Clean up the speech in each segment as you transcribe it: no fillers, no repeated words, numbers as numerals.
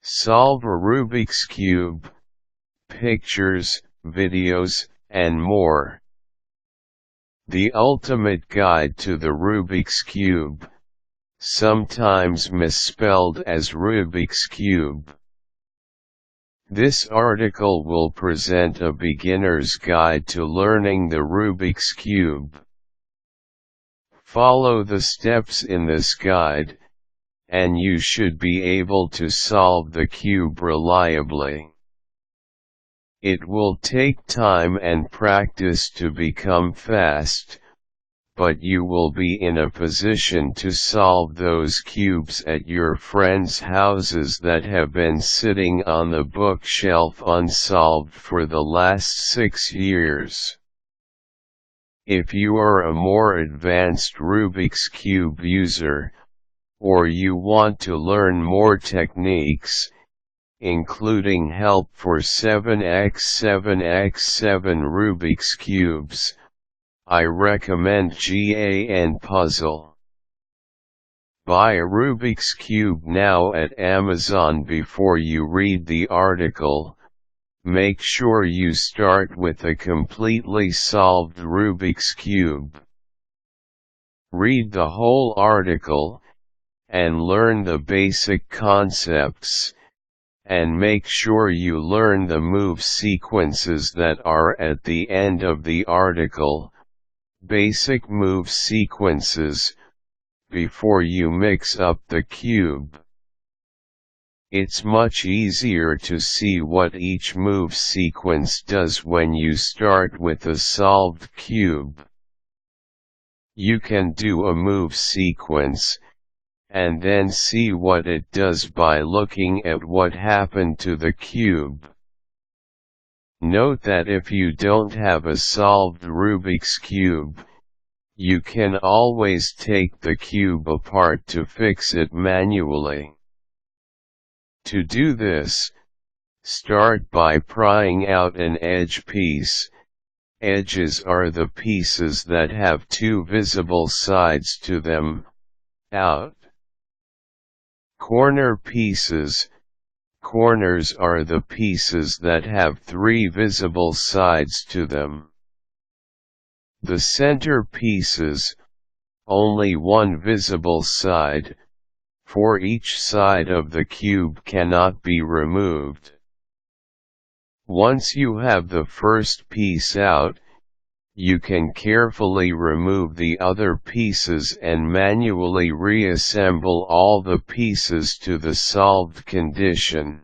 Solve a Rubik's Cube, pictures, videos, and more. The ultimate guide to the Rubik's Cube, sometimes misspelled as Rubik's Cube. This article will present a beginner's guide to learning the Rubik's Cube. Follow the steps in this guide, and you should be able to solve the cube reliably. It will take time and practice to become fast, but you will be in a position to solve those cubes at your friends' houses that have been sitting on the bookshelf unsolved for the last 6 years. If you are a more advanced Rubik's Cube user, or you want to learn more techniques, including help for 7x7x7 Rubik's Cubes, I recommend GANPuzzle. Buy a Rubik's Cube now at Amazon before you read the article. Make sure you start with a completely solved Rubik's Cube. Read the whole article, and learn the basic concepts, and make sure you learn the move sequences that are at the end of the article, basic move sequences, before you mix up the cube. It's much easier to see what each move sequence does when you start with a solved cube. You can do a move sequence, and then see what it does by looking at what happened to the cube. Note that if you don't have a solved Rubik's Cube, you can always take the cube apart to fix it manually. To do this, start by prying out an edge piece. Edges are the pieces that have two visible sides to them, out. Corner pieces. Corners are the pieces that have three visible sides to them. The center pieces, only one visible side, for each side of the cube cannot be removed. Once you have the first piece out, you can carefully remove the other pieces and manually reassemble all the pieces to the solved condition.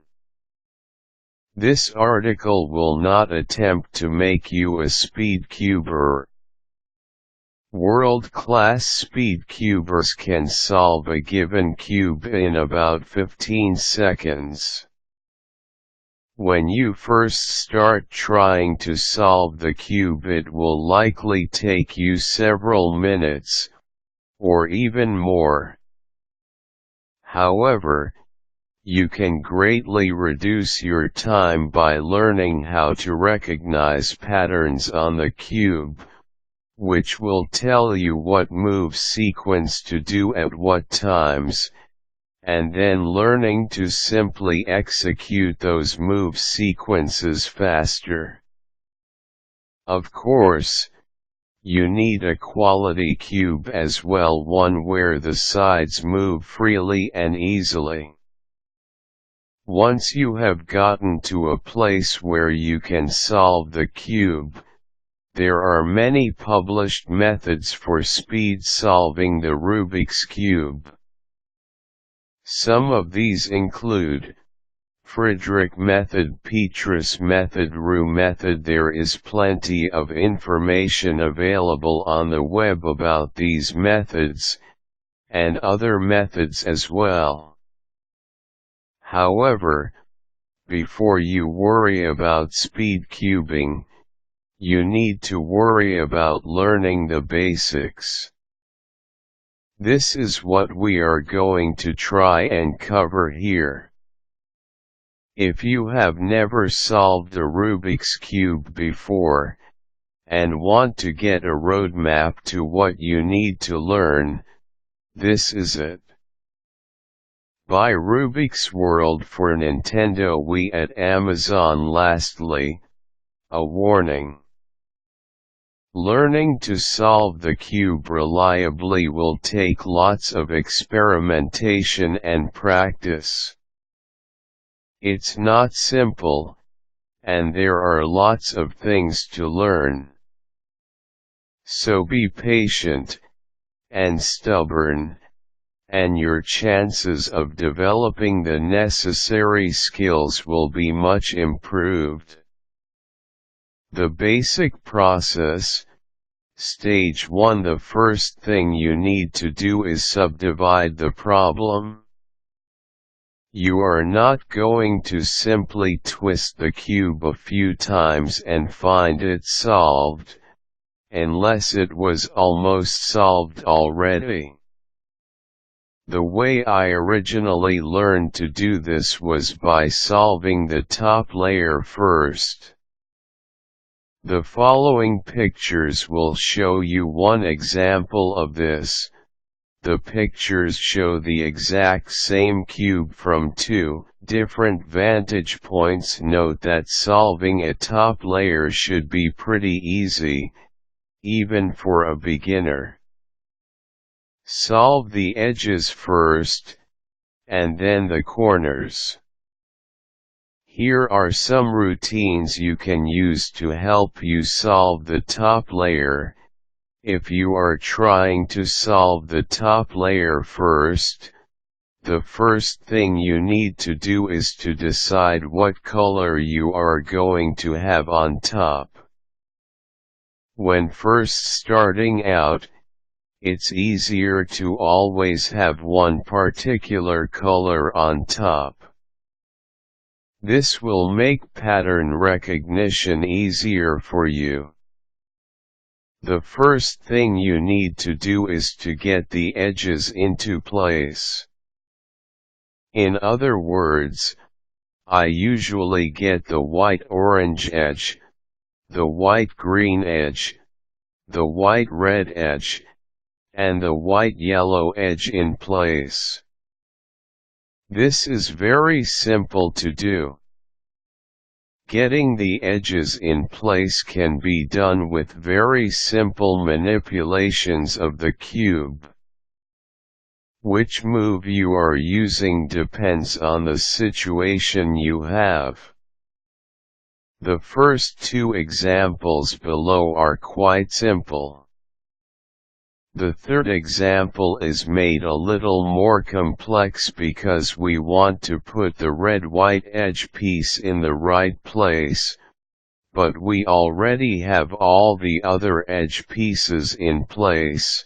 This article will not attempt to make you a speed cuber. World-class speed cubers can solve a given cube in about 15 seconds. When you first start trying to solve the cube, it will likely take you several minutes, or even more. However, you can greatly reduce your time by learning how to recognize patterns on the cube, which will tell you what move sequence to do at what times, and then learning to simply execute those move sequences faster. Of course, you need a quality cube as well, one where the sides move freely and easily. Once you have gotten to a place where you can solve the cube, there are many published methods for speed solving the Rubik's Cube. Some of these include Friedrich method, Petrus method, Roux method. There is plenty of information available on the web about these methods, and other methods as well. However, before you worry about speed cubing, you need to worry about learning the basics. This is what we are going to try and cover here. If you have never solved a Rubik's Cube before, and want to get a roadmap to what you need to learn, this is it. Buy Rubik's World for Nintendo Wii at Amazon. Lastly, a warning. Learning to solve the cube reliably will take lots of experimentation and practice. It's not simple, and there are lots of things to learn. So be patient and stubborn, and your chances of developing the necessary skills will be much improved. The basic process. Stage 1. The first thing you need to do is subdivide the problem. You are not going to simply twist the cube a few times and find it solved, unless it was almost solved already. The way I originally learned to do this was by solving the top layer first. The following pictures will show you one example of this. The pictures show the exact same cube from two different vantage points. Note that solving a top layer should be pretty easy, even for a beginner. Solve the edges first, and then the corners. Here are some routines you can use to help you solve the top layer. If you are trying to solve the top layer first, the first thing you need to do is to decide what color you are going to have on top. When first starting out, it's easier to always have one particular color on top. This will make pattern recognition easier for you. The first thing you need to do is to get the edges into place. In other words, I usually get the white-orange edge, the white-green edge, the white-red edge, and the white-yellow edge in place. This is very simple to do. Getting the edges in place can be done with very simple manipulations of the cube. Which move you are using depends on the situation you have. The first two examples below are quite simple. The third example is made a little more complex because we want to put the red-white edge piece in the right place, but we already have all the other edge pieces in place,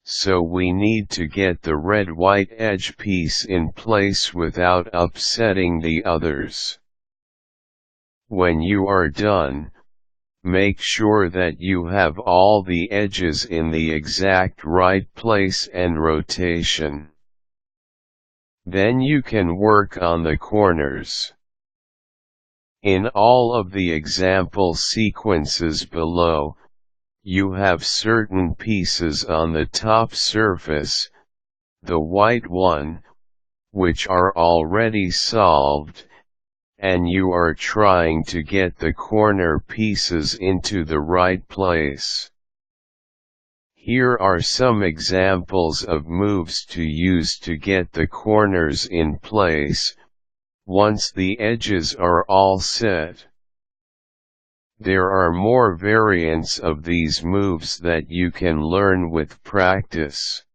so we need to get the red-white edge piece in place without upsetting the others. When you are done, make sure that you have all the edges in the exact right place and rotation. Then you can work on the corners. In all of the example sequences below, you have certain pieces on the top surface, the white one, which are already solved, and you are trying to get the corner pieces into the right place. Here are some examples of moves to use to get the corners in place, once the edges are all set. There are more variants of these moves that you can learn with practice.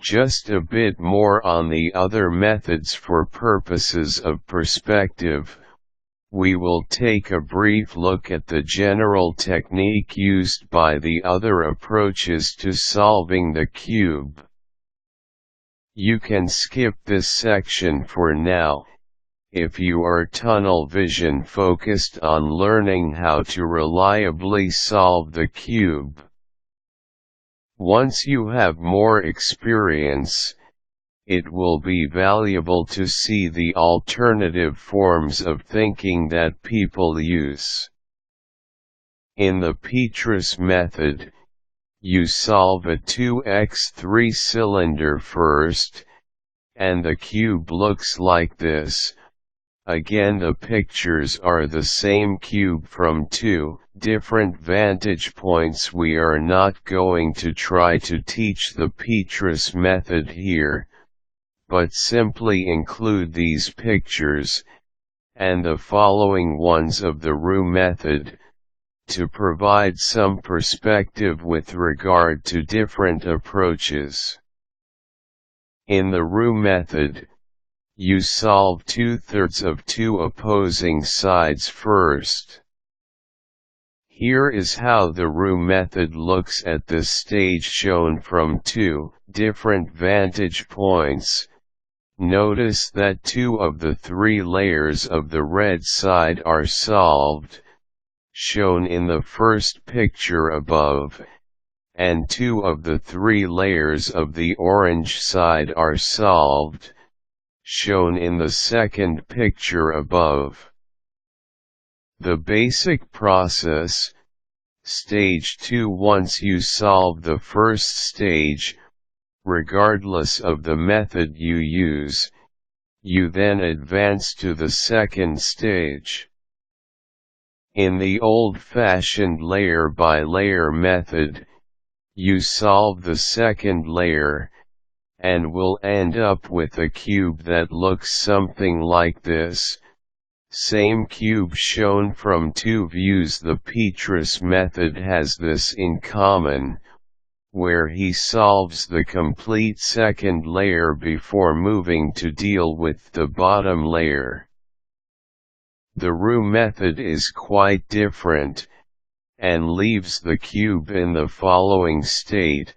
Just a bit more on the other methods for purposes of perspective. We will take a brief look at the general technique used by the other approaches to solving the cube. You can skip this section for now, if you are tunnel vision focused on learning how to reliably solve the cube. Once you have more experience, it will be valuable to see the alternative forms of thinking that people use. In the Petrus method, you solve a 2x3 cylinder first, and the cube looks like this. Again, the pictures are the same cube from two different vantage points. We are not going to try to teach the Petrus method here, but simply include these pictures, and the following ones of the RU method, to provide some perspective with regard to different approaches. In the RU method, you solve 2/3 of two opposing sides first. Here is how the RU method looks at this stage shown from two different vantage points. Notice that 2 of the 3 layers of the red side are solved, shown in the first picture above, and 2 of the 3 layers of the orange side are solved, shown in the second picture above. The basic process, stage 2. Once you solve the first stage, regardless of the method you use, you then advance to the second stage. In the old-fashioned layer-by-layer method, you solve the second layer, and will end up with a cube that looks something like this. Same cube shown from two views. The Petrus method has this in common, where he solves the complete second layer before moving to deal with the bottom layer. The RU method is quite different, and leaves the cube in the following state.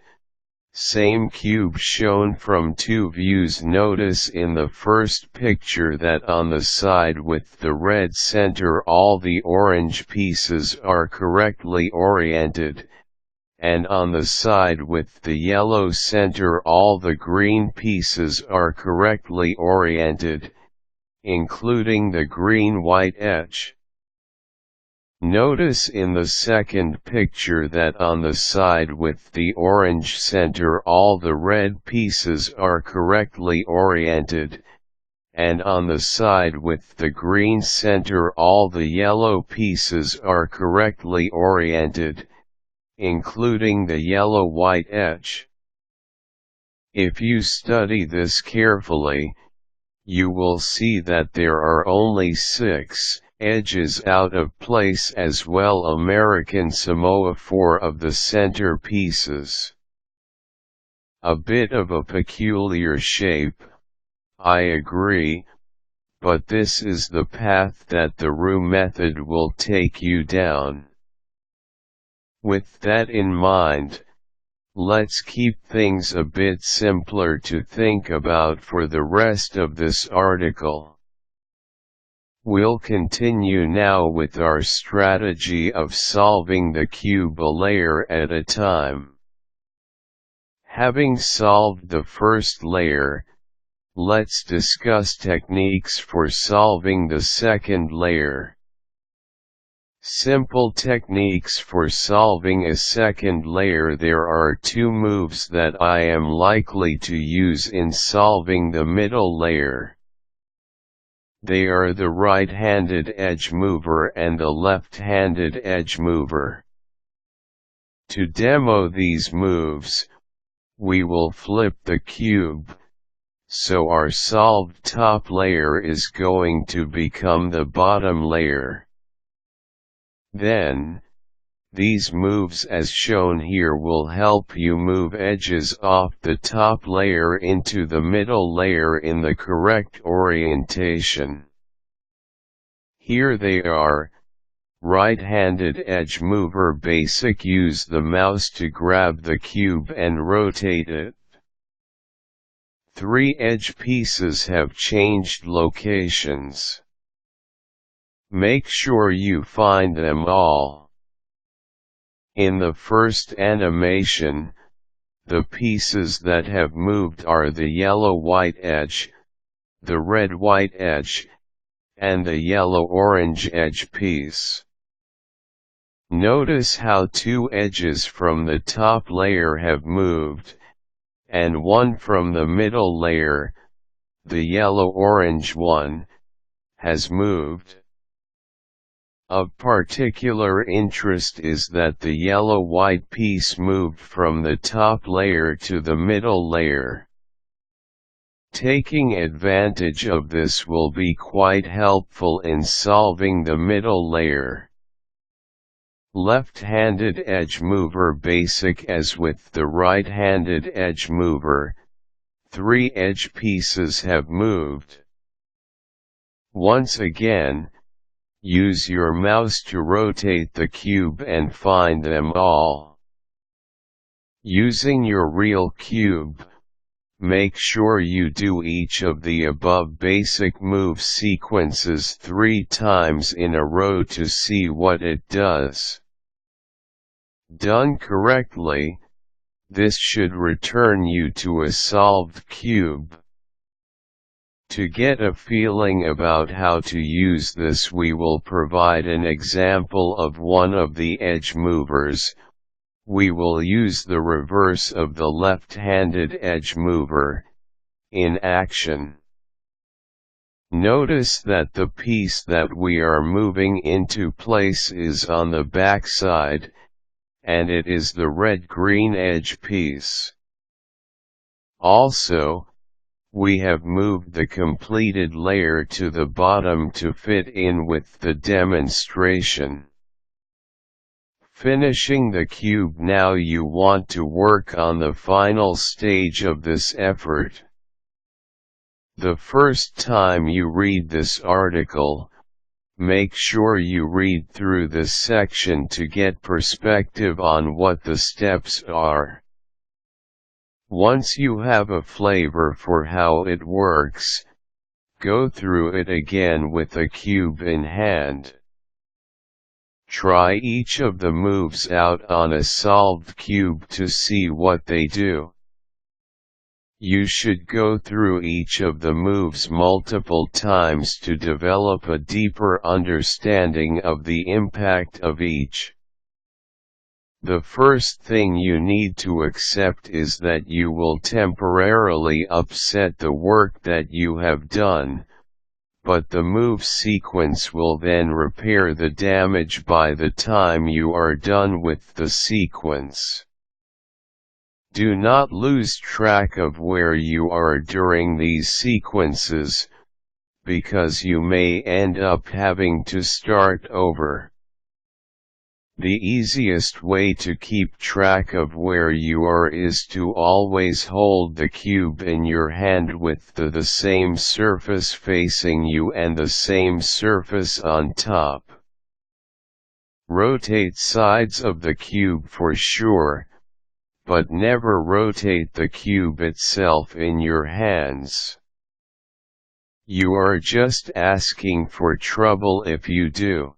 Same cube shown from two views. Notice in the first picture that on the side with the red center all the orange pieces are correctly oriented, and on the side with the yellow center all the green pieces are correctly oriented, including the green-white edge. Notice in the second picture that on the side with the orange center all the red pieces are correctly oriented, and on the side with the green center all the yellow pieces are correctly oriented, including the yellow-white edge. If you study this carefully, you will see that there are only 6 edges out of place, as well American Samoa 4 of the center pieces. A bit of a peculiar shape, I agree, but this is the path that the RU method will take you down. With that in mind, let's keep things a bit simpler to think about for the rest of this article. We'll continue now with our strategy of solving the cube a layer at a time. Having solved the first layer, let's discuss techniques for solving the second layer. Simple techniques for solving a second layer. There are 2 moves that I am likely to use in solving the middle layer. They are the right-handed edge mover and the left-handed edge mover. To demo these moves, we will flip the cube, so our solved top layer is going to become the bottom layer. Then, these moves as shown here will help you move edges off the top layer into the middle layer in the correct orientation. Here they are. Right-handed edge mover basic. Use the mouse to grab the cube and rotate it. 3 edge pieces have changed locations. Make sure you find them all. In the first animation, the pieces that have moved are the yellow-white edge, the red-white edge, and the yellow-orange edge piece. Notice how 2 edges from the top layer have moved, and 1 from the middle layer. the yellow-orange one, has moved. Of particular interest is that the yellow-white piece moved from the top layer to the middle layer. Taking advantage of this will be quite helpful in solving the middle layer. Left-handed edge mover basic as with the right-handed edge mover, 3 edge pieces have moved. Once again, use your mouse to rotate the cube and find them all. Using your real cube, make sure you do each of the above basic move sequences 3 times in a row to see what it does. Done correctly, this should return you to a solved cube. To get a feeling about how to use this, we will provide an example of one of the edge movers. We will use the reverse of the left-handed edge mover, in action. Notice that the piece that we are moving into place is on the back side, and it is the red-green edge piece. Also, we have moved the completed layer to the bottom to fit in with the demonstration. Finishing the cube, now you want to work on the final stage of this effort. The first time you read this article, make sure you read through this section to get perspective on what the steps are. Once you have a flavor for how it works, go through it again with a cube in hand. Try each of the moves out on a solved cube to see what they do. You should go through each of the moves multiple times to develop a deeper understanding of the impact of each. The first thing you need to accept is that you will temporarily upset the work that you have done, but the move sequence will then repair the damage by the time you are done with the sequence. Do not lose track of where you are during these sequences, because you may end up having to start over. The easiest way to keep track of where you are is to always hold the cube in your hand with the same surface facing you and the same surface on top. Rotate sides of the cube for sure, but never rotate the cube itself in your hands. You are just asking for trouble if you do.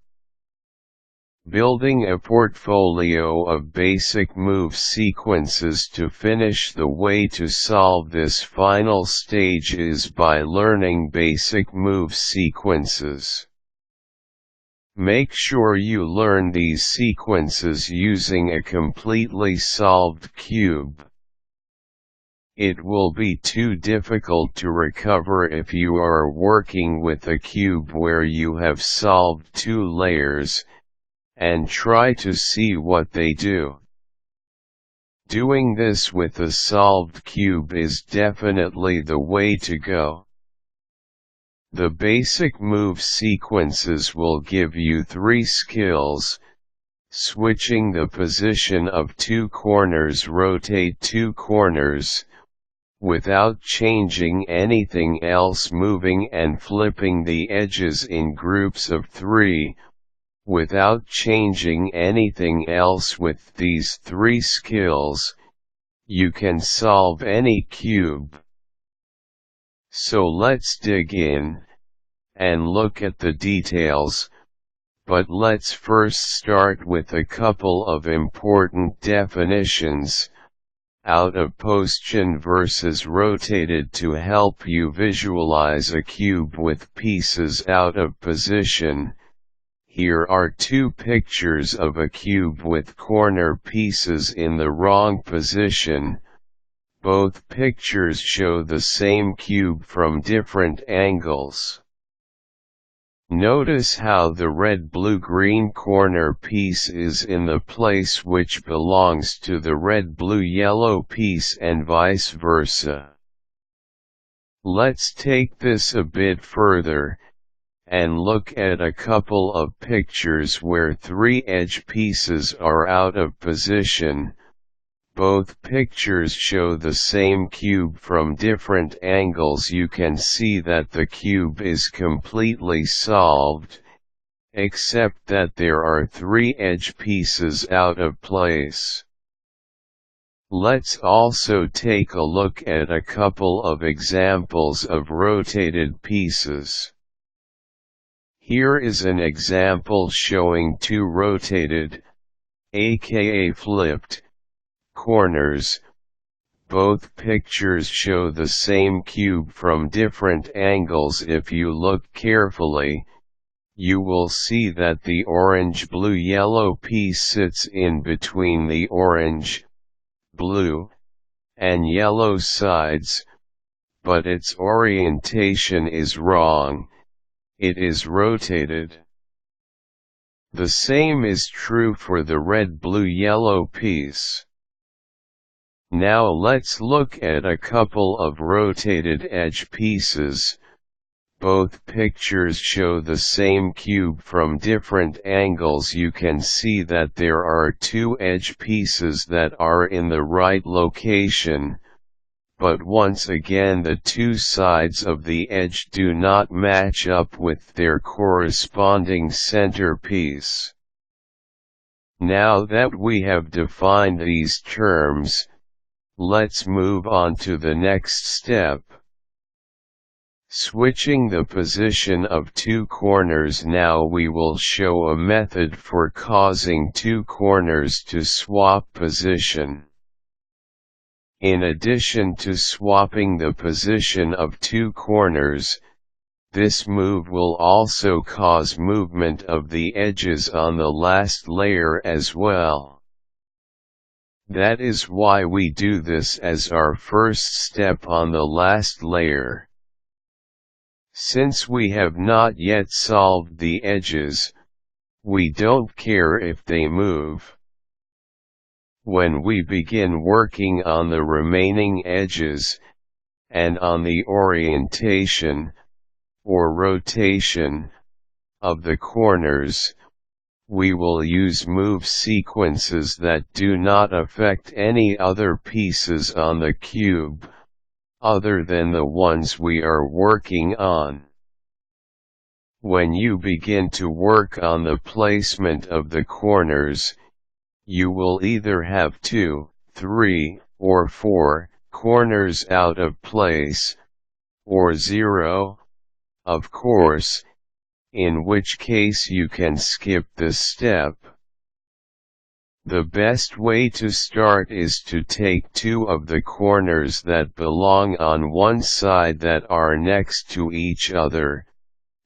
Building a portfolio of basic move sequences to finish. The way to solve this final stage is by learning basic move sequences. Make sure you learn these sequences using a completely solved cube. It will be too difficult to recover if you are working with a cube where you have solved 2 layers, and try to see what they do. Doing this with a solved cube is definitely the way to go. The basic move sequences will give you 3 skills: switching the position of 2 corners, rotate 2 corners, without changing anything else, moving and flipping the edges in groups of 3, without changing anything else. With these 3 skills, you can solve any cube. So let's dig in, and look at the details, but let's first start with a couple of important definitions. Out of position versus rotated. To help you visualize a cube with pieces out of position, here are 2 pictures of a cube with corner pieces in the wrong position. Both pictures show the same cube from different angles. Notice how the red blue green corner piece is in the place which belongs to the red blue yellow piece and vice versa. Let's take this a bit further, and look at a couple of pictures where three edge pieces are out of position. Both pictures show the same cube from different angles. You can see that the cube is completely solved, except that there are three edge pieces out of place. Let's also take a look at a couple of examples of rotated pieces. Here is an example showing two rotated, aka flipped, corners. Both pictures show the same cube from different angles. If you look carefully, you will see that the orange blue yellow piece sits in between the orange, blue, and yellow sides, but its orientation is wrong. It is rotated. The same is true for the red blue yellow piece. Now let's look at a couple of rotated edge pieces. Both pictures show the same cube from different angles. You can see that there are two edge pieces that are in the right location, but once again the two sides of the edge do not match up with their corresponding center piece. Now that we have defined these terms, let's move on to the next step. Switching the position of two corners. Now we will show a method for causing two corners to swap position. In addition to swapping the position of two corners, this move will also cause movement of the edges on the last layer as well. That is why we do this as our first step on the last layer. Since we have not yet solved the edges, we don't care if they move. When we begin working on the remaining edges, and on the orientation, or rotation, of the corners, we will use move sequences that do not affect any other pieces on the cube, other than the ones we are working on. When you begin to work on the placement of the corners, you will either have 2, 3, or 4 corners out of place, or 0, of course, in which case you can skip this step. The best way to start is to take two of the corners that belong on one side that are next to each other,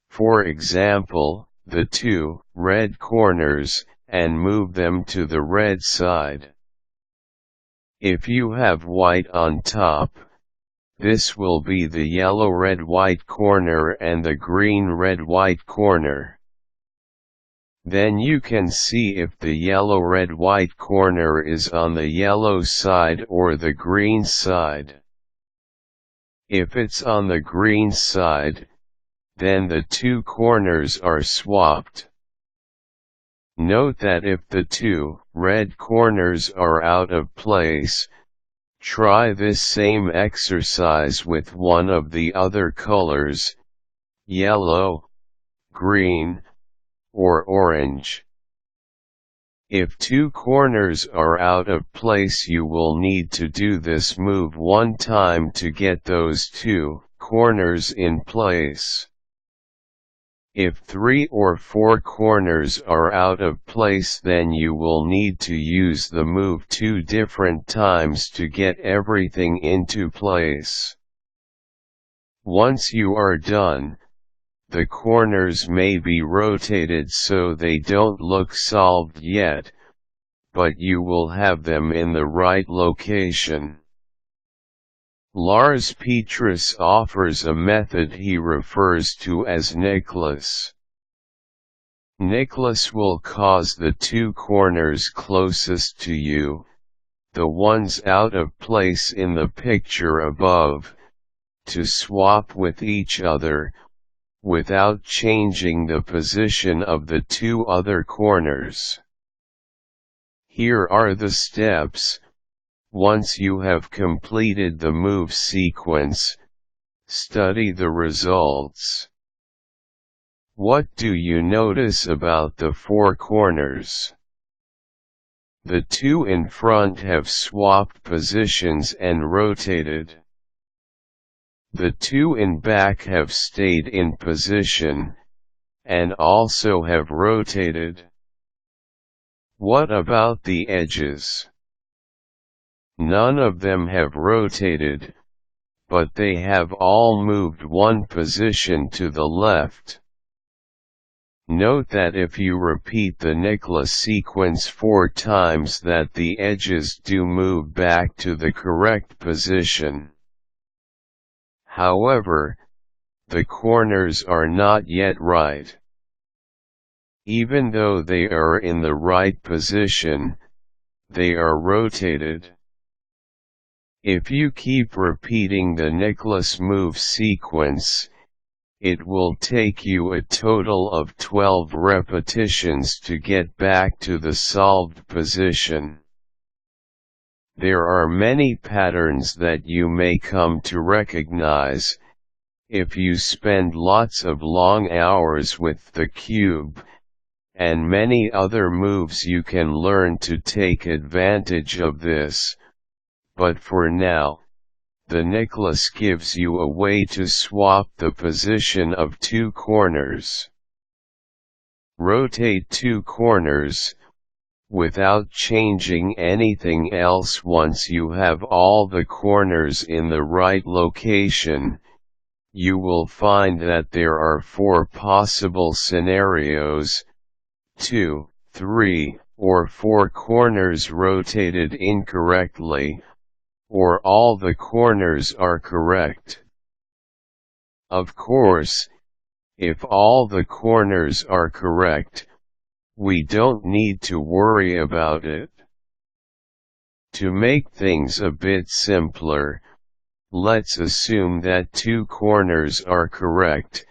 for example, the two red corners, and move them to the red side. If you have white on top, this will be the yellow red-white corner and the green red-white corner. Then you can see if the yellow red-white corner is on the yellow side or the green side. If it's on the green side, then the two corners are swapped. Note that if the two red corners are out of place, try this same exercise with one of the other colors, yellow, green, or orange. If two corners are out of place, you will need to do this move one time to get those two corners in place. If 3 or 4 corners are out of place, then you will need to use the move 2 different times to get everything into place. Once you are done, the corners may be rotated so they don't look solved yet, but you will have them in the right location. Lars Petrus offers a method he refers to as Nicholas. Nicholas will cause the two corners closest to you, the ones out of place in the picture above, to swap with each other, without changing the position of the two other corners. Here are the steps. Once you have completed the move sequence, study the results. What do you notice about the four corners? The two in front have swapped positions and rotated. The two in back have stayed in position, and also have rotated. What about the edges? None of them have rotated, but they have all moved one position to the left. Note that if you repeat the Nicholas sequence 4 times that the edges do move back to the correct position. However, the corners are not yet right. Even though they are in the right position, they are rotated. If you keep repeating the Nicholas move sequence, it will take you a total of 12 repetitions to get back to the solved position. There are many patterns that you may come to recognize. If you spend lots of long hours with the cube, and many other moves, you can learn to take advantage of this, but for now, the Nicholas gives you a way to swap the position of two corners. Rotate two corners, without changing anything else. Once you have all the corners in the right location, you will find that there are 4 possible scenarios: 2, 3, or 4 corners rotated incorrectly, or all the corners are correct. Of course, if all the corners are correct, we don't need to worry about it. To make things a bit simpler, let's assume that 2 corners are correct,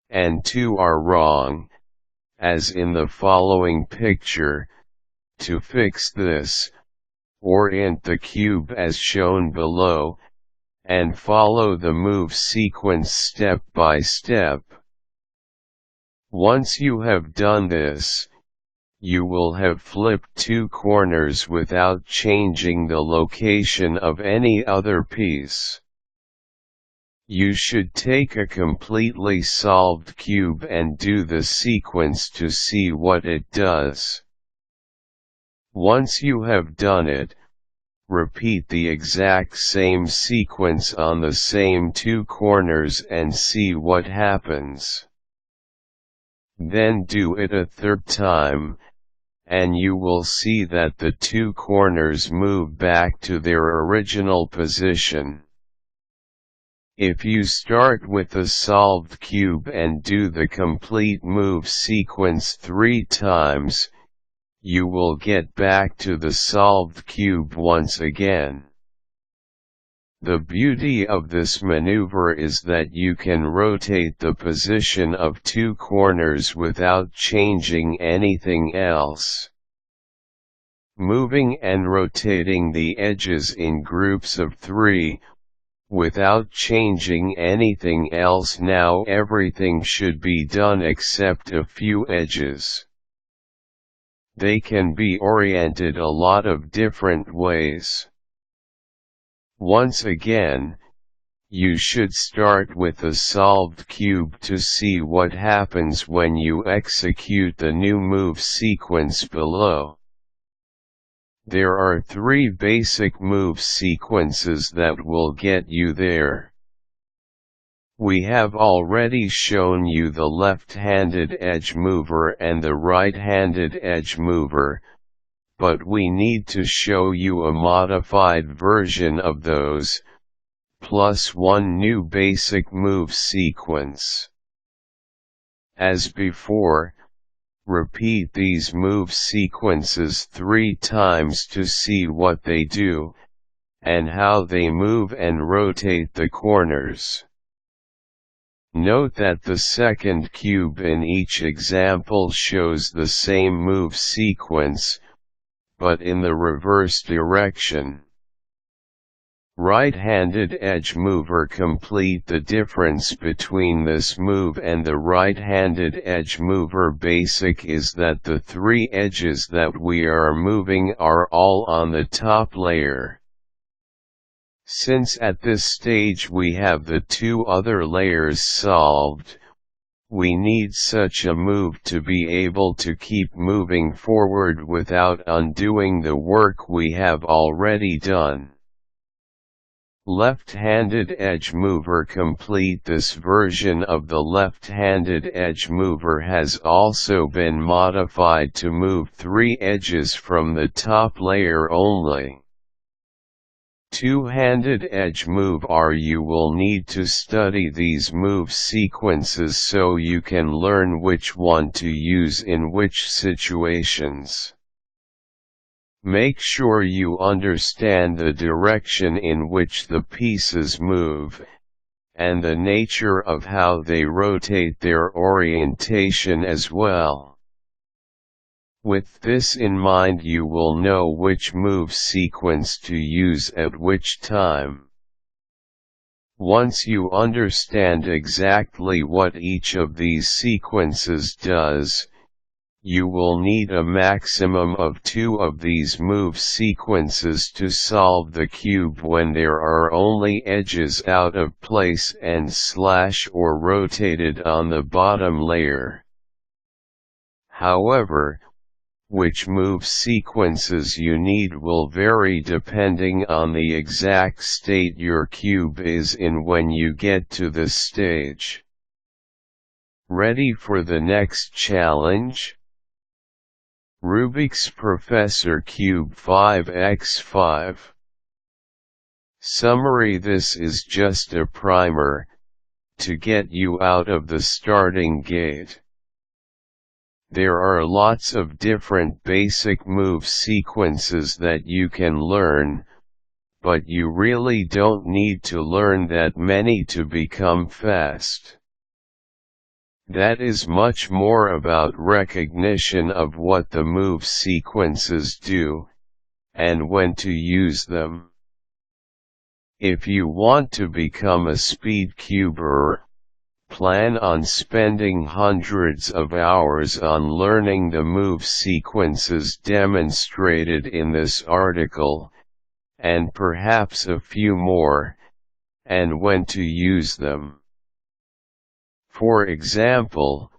and 2 are wrong, as in the following picture. To fix this, orient the cube as shown below, and follow the move sequence step by step. Once you have done this, you will have flipped 2 corners without changing the location of any other piece. You should take a completely solved cube and do the sequence to see what it does. Once you have done it, repeat the exact same sequence on the same 2 corners and see what happens. Then do it a 3rd time, and you will see that the 2 corners move back to their original position. If you start with a solved cube and do the complete move sequence 3 times, you will get back to the solved cube once again. The beauty of this maneuver is that you can rotate the position of 2 corners without changing anything else. Moving and rotating the edges in groups of 3, without changing anything else. Now everything should be done except a few edges. They can be oriented a lot of different ways. Once again, you should start with a solved cube to see what happens when you execute the new move sequence below. There are 3 basic move sequences that will get you there. We have already shown you the left-handed edge mover and the right-handed edge mover, but we need to show you a modified version of those, plus one new basic move sequence. As before, repeat these move sequences 3 times to see what they do, and how they move and rotate the corners. Note that the second cube in each example shows the same move sequence, but in the reverse direction. Right-handed edge mover. Complete the difference between this move and the right-handed edge mover. Basic is that the 3 edges that we are moving are all on the top layer. Since at this stage we have the 2 other layers solved, we need such a move to be able to keep moving forward without undoing the work we have already done. Left-handed edge mover. Complete this version of the left-handed edge mover has also been modified to move 3 edges from the top layer only. Two-handed edge move. You will need to study these move sequences so you can learn which one to use in which situations. Make sure you understand the direction in which the pieces move, and the nature of how they rotate their orientation as well. With this in mind, you will know which move sequence to use at which time. Once you understand exactly what each of these sequences does, you will need a maximum of 2 of these move sequences to solve the cube when there are only edges out of place and slash or rotated on the bottom layer. However, which move sequences you need will vary depending on the exact state your cube is in when you get to this stage. Ready for the next challenge? Rubik's Professor Cube 5x5. Summary: this is just a primer, to get you out of the starting gate. There are lots of different basic move sequences that you can learn, but you really don't need to learn that many to become fast. That is much more about recognition of what the move sequences do, and when to use them. If you want to become a speed cuber, plan on spending hundreds of hours on learning the move sequences demonstrated in this article, and perhaps a few more, and when to use them. For example,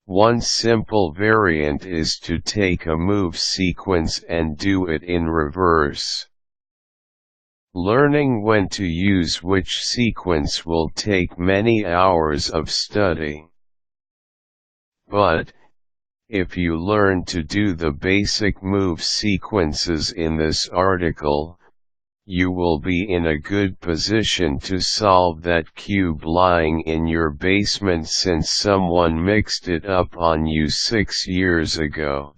one simple variant is to take a move sequence and do it in reverse. Learning when to use which sequence will take many hours of study. But, if you learn to do the basic move sequences in this article, you will be in a good position to solve that cube lying in your basement since someone mixed it up on you 6 years ago.